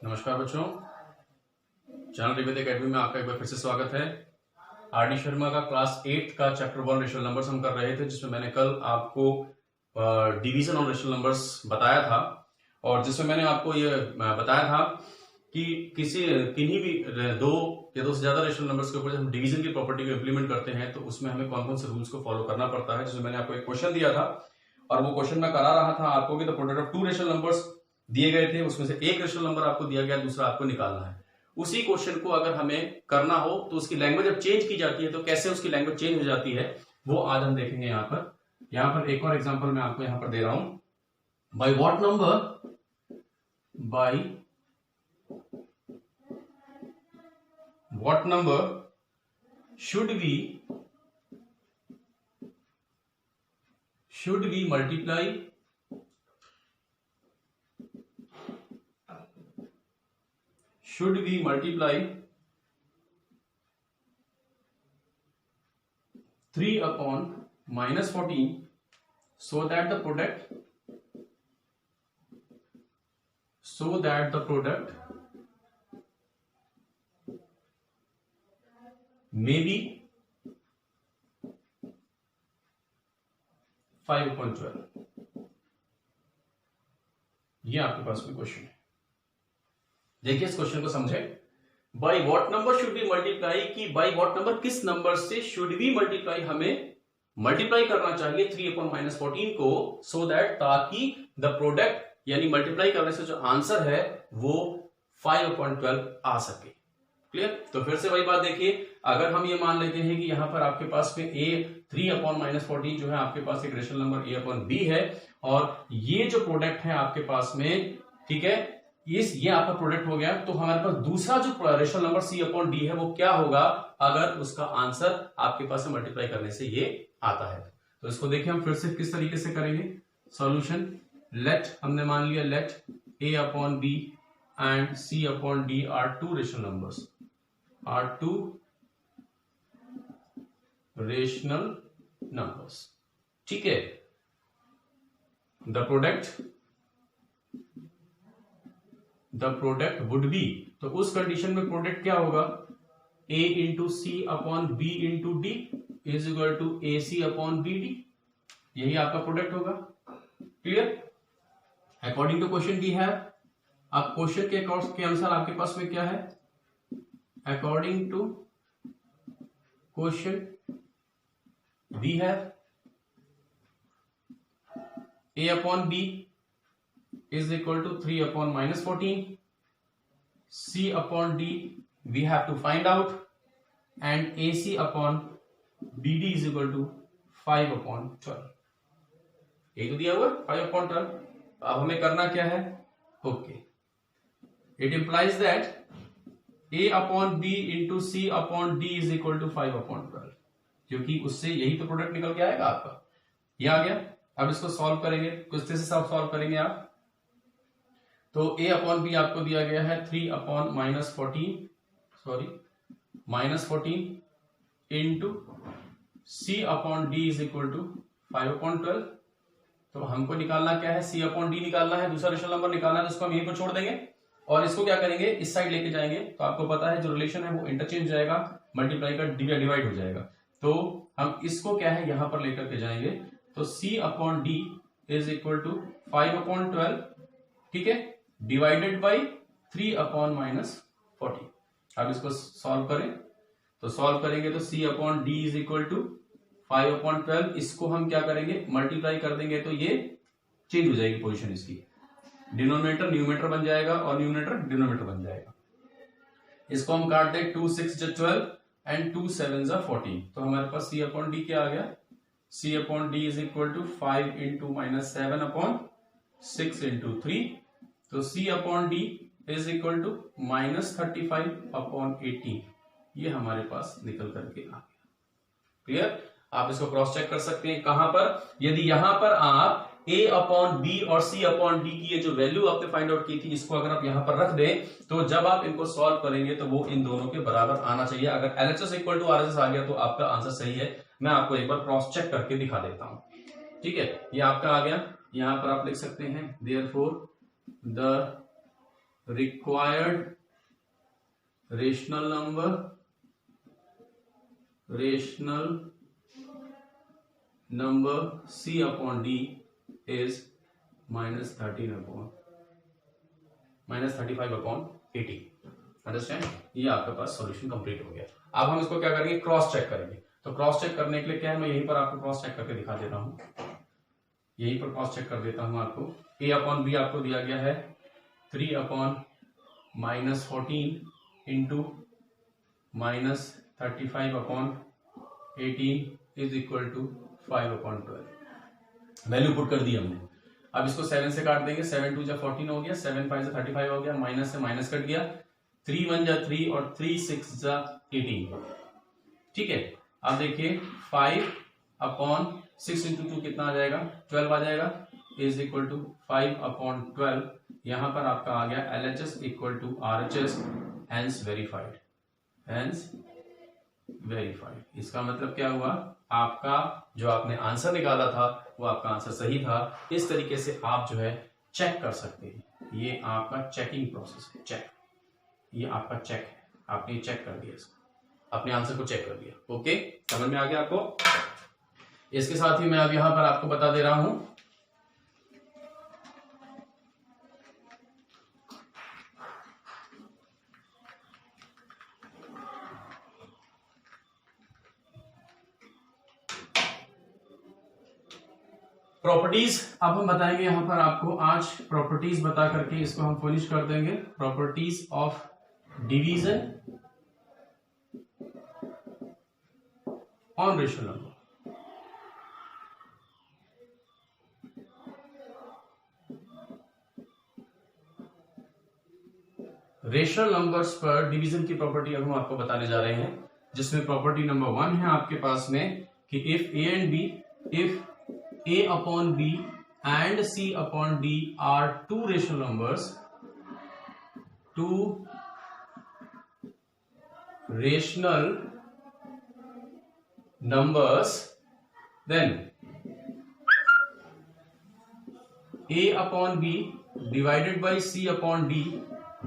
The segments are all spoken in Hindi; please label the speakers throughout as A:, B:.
A: नमस्कार बच्चों, चैनल रिवेद एकेडमी में आपका एक बार फिर से स्वागत है। आर.डी. शर्मा का क्लास 8 का चैप्टर 1 रेशनल नंबर्स हम कर रहे थे, जिसमें मैंने कल आपको डिवीजन ऑन रेशनल नंबर्स बताया था और जिसमें मैंने आपको ये बताया था कि किन्हीं भी दो या दो से ज्यादा रेशनल नंबर्स के ऊपर जब हम डिवीजन की प्रॉपर्टी को इंप्लीमेंट करते हैं तो उसमें हमें कौन कौन से रूल्स को फॉलो करना पड़ता है। जिसमें मैंने आपको एक क्वेश्चन दिया था और वो क्वेश्चन मैं करा रहा था आपको कि the product of two rational numbers दिए गए थे, उसमें से एक रेशनल नंबर आपको दिया गया, दूसरा आपको निकालना है। उसी क्वेश्चन को अगर हमें करना हो तो उसकी लैंग्वेज जब चेंज की जाती है तो कैसे उसकी लैंग्वेज चेंज हो जाती है वो आज हम देखेंगे। यहाँ पर एक और एग्जांपल मैं आपको यहाँ पर दे रहा हूं। By what number should we multiply 3 upon minus 14 so that the product may be 5 upon 12। ये आपके पास में क्वेश्चन है, देखिए इस क्वेश्चन को समझे। By what number should be multiply, कि बाई व्हाट नंबर किस नंबर से शुड बी मल्टीप्लाई, हमें मल्टीप्लाई करना चाहिए 3 अपॉन माइनस 14 को, सो दैट ताकि द प्रोडक्ट यानी मल्टीप्लाई करने से जो आंसर है वो 5 अपॉन 12 आ सके। क्लियर? तो फिर से वही बात देखिए, अगर हम ये मान लेते हैं कि यहां पर आपके पास में a 3 अपॉन माइनस 14 जो है आपके पास एक rational number a upon b है और ये जो प्रोडक्ट है आपके पास में, ठीक है, ये आपका प्रोडक्ट हो गया, तो हमारे पास दूसरा जो rational number c upon d है वो क्या होगा अगर उसका आंसर आपके पास से मल्टीप्लाई करने से ये आता है। तो इसको देखिए हम फिर से किस तरीके से करेंगे सॉल्यूशन। लेट, हमने मान लिया let a upon b and c upon d are two rational numbers, ठीक है। द प्रोडक्ट वुड बी, तो उस कंडीशन में प्रोडक्ट क्या होगा, a into c upon B into d is equal to a c upon b d, यही आपका प्रोडक्ट होगा। Clear? According to question we have, अब क्वेश्चन के अनुसार आपके पास में क्या है, according to question we have a upon b is equal to 3 upon minus 14, c upon d we have to find out, and ac upon bd is equal to 5 upon 12। यही तो दिया हुआ 5 upon 12। अब हमें करना क्या है, okay, it implies that a upon b into c upon d is equal to 5 upon 12, क्योंकि उससे यही तो प्रोडक्ट निकल के आएगा आपका, ये आ गया। अब इसको सॉल्व करेंगे, किस तरह से सॉल्व करेंगे आप, तो a अपॉन b आपको दिया गया है 3 upon minus 14 into c upon d is equal to 5 upon 12। तो हमको निकालना क्या है, c अपॉन d निकालना है, दूसरा रेशनल नंबर निकालना है, जिसको हम यहीं पर छोड़ देंगे और इसको क्या करेंगे, इस साइड लेके जाएंगे। तो आपको पता है जो रिलेशन है वो इंटरचेंज हो जाएगा, मल्टीप्लाई का डिवाइड हो जाएगा। तो हम इसको क्या है यहां पर लेकर के जाएंगे, तो c upon d is equal to 5 upon 12, ठीक है, डिवाइडेड बाई 3 अपॉन माइनस 40। अब इसको सॉल्व करें, तो सॉल्व करेंगे तो c upon d is equal to 5 upon 12, इसको हम क्या करेंगे मल्टीप्लाई कर देंगे तो ये चेंज हो जाएगी पोजीशन, इसकी डिनोमिनेटर न्यूमरेटर बन जाएगा और न्यूमरेटर डिनोमिनेटर बन जाएगा। इसको हम काट दें, 2 6 12 एंड 2 7 14, तो हमारे पास c अपॉन d क्या आ गया, c upon d is equal to 5 into minus 7 upon 6 into 3, तो c upon d is equal to minus 35 upon 18, ये हमारे पास निकल करके आ गया। क्लियर? आप इसको क्रॉस चेक कर सकते हैं, कहां पर, यदि यहां पर आप a अपॉन b और c अपॉन d की ये जो वैल्यू आपने फाइंड आउट की थी, इसको अगर आप यहां पर रख दें तो जब आप इनको सॉल्व करेंगे तो वो इन दोनों के बराबर आना चाहिए। अगर LHS इक्वल टू RHS आ गया तो आपका आंसर सही है। मैं आपको एक बार क्रॉस चेक करके दिखा देता हूं, ठीक है, ये आपका आ गया। यहां पर आप लिख सकते हैं therefore the required rational number C upon D is -35/80। Understand? ये आपके पास सॉल्यूशन कंप्लीट हो गया। अब हम इसको क्या करेंगे, क्रॉस चेक करेंगे। तो क्रॉस चेक करने के लिए क्या है, मैं यहीं पर आपको क्रॉस चेक करके दिखा देता हूं, यहीं पर क्रॉस चेक कर देता हूं आपको। A अपॉन बी आपको दिया गया है 3/-14 into -35/18 is equal to 5/12। Value put कर दी हमने। अब इसको 7 से काट देंगे, 7 2 जा 14 हो गया, 7 5 जा 35 हो गया, माइनस से माइनस कट गया, 3 1 जा 3 और 3 6 जा 18। ठीक है, अब देखिए 5/6 इंटू 2 कितना आ जाएगा, 12 आ जाएगा, इज इक्वल टू 5/12। यहां पर आपका आ गया LHS equal to RHS, hence verified. इसका मतलब क्या हुआ, आपका जो आपने आंसर निकाला था वो आपका आंसर सही था। इस तरीके से आप जो है चेक कर सकते हैं। ये आपका चेकिंग प्रोसेस है, चेक, ये आपका चेक है, आपने चेक कर दिया, इसको अपने आंसर को चेक कर दिया। ओके, समझ में आ गया आपको? इसके साथ ही मैं अब यहां पर आपको बता दे रहा हूं, प्रॉपर्टीज। अब हम बताएंगे यहां पर आपको, आज प्रॉपर्टीज बता करके इसको हम फिनिश कर देंगे। Properties of division on rational number. Rational numbers पर डिवीजन की प्रॉपर्टी अब हम आपको बताने जा रहे हैं, जिसमें प्रॉपर्टी नंबर 1 है आपके पास में कि if A and B, if A upon B and C upon D are two rational numbers, then A upon B divided by C upon D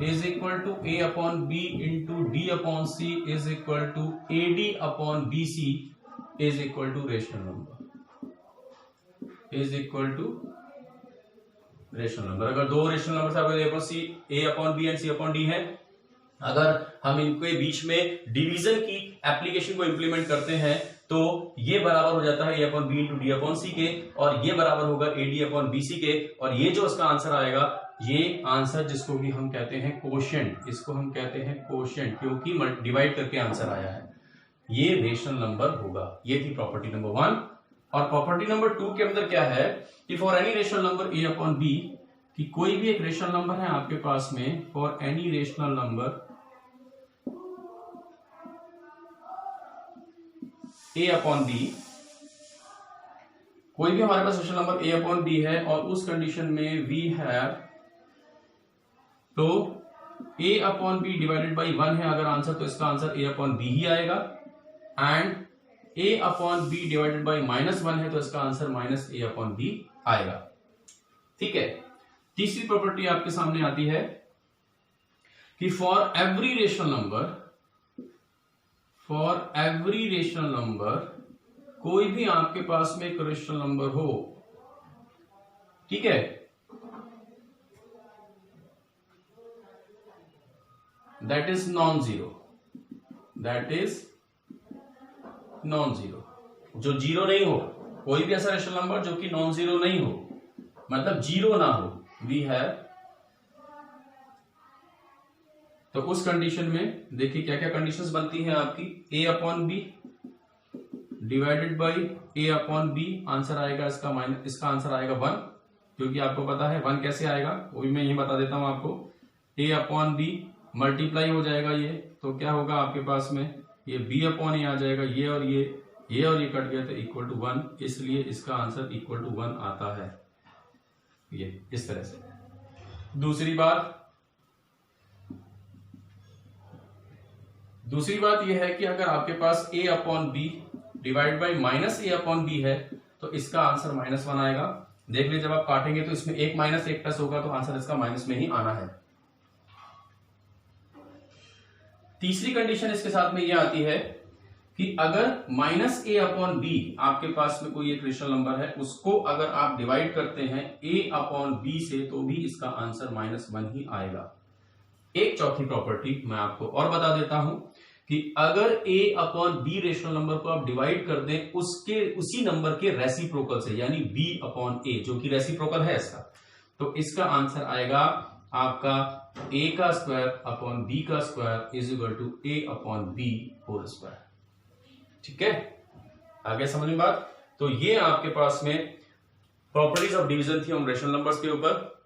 A: is equal to A upon B into D upon C is equal to AD upon BC is equal to rational number, is equal to rational number. अगर दो रेशनल नंबर सी A upon b and C upon d है, अगर हम इनके बीच में डिवीजन की एप्लीकेशन को इंप्लीमेंट करते हैं तो ये बराबर हो जाता है A upon B into D upon C के, और ये बराबर होगा AD अपॉन BC के, और ये जो इसका आंसर आएगा, ये आंसर जिसको भी हम कहते हैं कोशेंट, इसको हम कहते हैं कोशेंट, क्योंकि डिवाइड करके आंसर आया है, ये रेशनल नंबर होगा। ये थी प्रॉपर्टी नंबर 1। और प्रॉपर्टी नंबर 2 के अंदर क्या है कि for any rational number A upon B, कि कोई भी एक रेशनल नंबर है आपके पास में, for any rational number A upon B, कोई भी हमारे पास rational number A upon B है और उस कंडीशन में V है, तो A upon B divided by 1 है अगर आंसर, तो इसका आंसर A अपॉन B ही आएगा, and A upon B divided by -1 है तो इसका आंसर -A अपॉन B आएगा। ठीक है, तीसरी प्रॉपर्टी आपके सामने आती है कि फॉर एवरी रेशनल नंबर, कोई भी आपके पास में एक रेशनल नंबर हो, ठीक है, दैट इज नॉन जीरो, जो जीरो नहीं हो, कोई भी ऐसा रेशनल नंबर जो कि नॉन जीरो नहीं हो, मतलब जीरो ना हो, वी हैव, तो उस कंडीशन में देखिए क्या क्या कंडीशंस बनती हैं आपकी। A upon b divided by A upon b, answer आएगा इसका आंसर आएगा 1, क्योंकि आपको पता है 1 कैसे आएगा, वो भी मैं यही बता देता हूं आपको। A अपॉन बी मल्टीप्लाई हो जाएगा ये, तो क्या होगा आपके पास में, ये B अपॉन A आ जाएगा, ये और ये कट गया तो इक्वल टू 1, इसलिए इसका आंसर इक्वल टू 1 आता है, ये इस तरह से। दूसरी बात यह है कि अगर आपके पास A upon b divide by -A upon b है तो इसका आंसर -1 आएगा। देख लीजिए जब आप काटेंगे तो इसमें एक माइनस एक प्लस होगा, तो आंसर इसका माइनस में ही आना है। तीसरी कंडीशन इसके साथ में ये आती है कि अगर माइनस ए अपॉन बी आपके पास में कोई एक रेशनल नंबर है, उसको अगर आप डिवाइड करते हैं ए अपॉन बी से, तो भी इसका आंसर -1 ही आएगा। एक चौथी प्रॉपर्टी मैं आपको और बता देता हूं कि अगर a upon b rational number को आप डिवाइड कर दें उसी नंबर के रेसिप्रोकल से, यानी b अपॉन a जो कि रेसिप्रोकल है इसका, तो इसका आंसर आएगा आपका a का स्क्वायर अपॉन b का square is equal to a upon b whole square. ठीक है, आगे समझ में बात। तो ये आपके पास में प्रॉपर्टीज ऑफ डिवीजन थी हम रेशनल नंबर्स के ऊपर।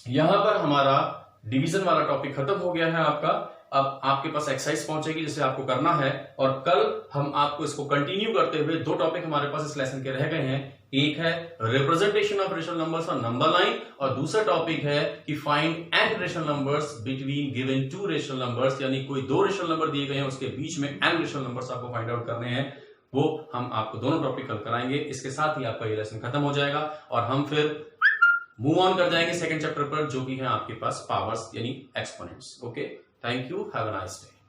A: यहां पर हमारा डिवीजन वाला टॉपिक खत्म हो गया है आपका। अब आपके पास एक्सरसाइज पहुंचेगी जिसे आपको करना है, और कल हम आपको इसको कंटिन्यू करते हुए 2 टॉपिक हमारे पास इस लेसन के रह गए हैं। एक है रिप्रेजेंटेशन ऑफ रेशनल नंबर्स और नंबर लाइन, और दूसरा टॉपिक है कि find and rational numbers between given 2 rational numbers, यानी कोई 2 रेशनल नंबर दिए गए हैं उसके बीच में एंड रेशनल नंबर्स आपको फाइंड आउट करने हैं। वो हम आपको दोनों टॉपिक कल कराएंगे। इसके साथ ही आपका ये लेसन खत्म हो जाएगा और हम फिर मूव ऑन कर जाएंगे सेकंड चैप्टर पर, जो कि है आपके पास पावर्स यानी exponents. Okay, thank you, have a nice day.